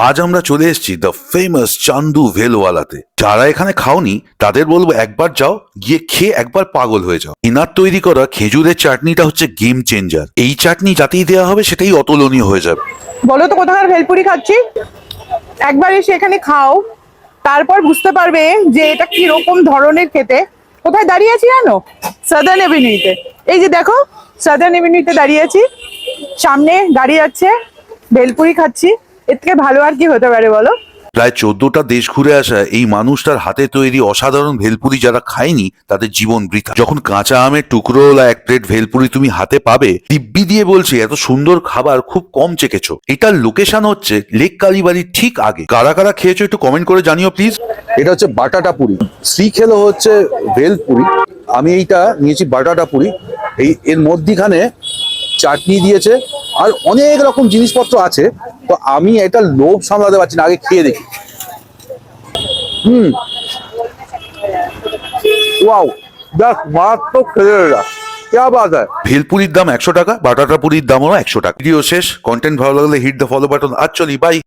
আজ আমরা চলে এসেছি দ্য ফেমাস চান্দু ভেলওয়ালাতে। যারা এখানে খাওনি তাদের বলবো একবার যাও, গিয়ে খেয়ে একবার পাগল হয়ে যাও। ইনার তৈরি করা খেজুরের চাটনিটা হচ্ছে গেম চেঞ্জার। এই চাটনি যাতেই দেওয়া হবে সেটাই অতুলনীয় হয়ে যাবে। বলো তো কোথাকার ভেলপুরি খাচ্ছি? একবার এসে এখানে খাও, তারপর বুঝতে পারবে যে এটা কি রকম ধরনের খেতে। কোথায় দাঁড়িয়ে আছি জানো? সাদার্ন এভিনিউতে। এই যে দেখো, সাদার্ন এভিনিউতে দাঁড়িয়ে আছি, সামনে গাড়ি যাচ্ছে, ভেলপুরি খাচ্ছি। এর থেকে ভালো আর কি হতে পারে বলো? প্রায় 14টা দেশ ঘুরে আসা এই মানুষটার হাতে তৈরি অসাধারণ ভেলপুরি যারা খায়নি তাদের জীবন বৃথা। যখন কাঁচা আমের টুকরোওয়ালা এক প্লেট ভেলপুরি তুমি হাতে পাবে, দিব্যি দিয়ে বলছি এত সুন্দর খাবার খুব কম চেখেছো। এটার লোকেশন হচ্ছে লেক কালীবাড়ির ঠিক আগে। কারা কারা খেয়েছো একটু কমেন্ট করে জানিও প্লিজ। এটা হচ্ছে বাটাটা পুরি, শ্রী খেলো হচ্ছে ভেল পুরি, আমি এইটা নিয়েছি বাটাটা পুরি। এর মধ্যিখানে চাটনি দিয়েছে আর অনেক রকম জিনিসপত্র আছে, তো আমি এটা লোভ সামলাতে পারছি না, আগে খেয়ে দেখি। ওয়াও, জাস্ট মারাত্মক খেলে এটা, क्या बात है। ভেলপুরির দাম 100 টাকা, বাটাটা পুরির দামও 100 টাকা। ভিডিও শেষ। কন্টেন্ট ভালো লাগলে হিট দ্য ফলো বাটন। আজ চলি, বাই।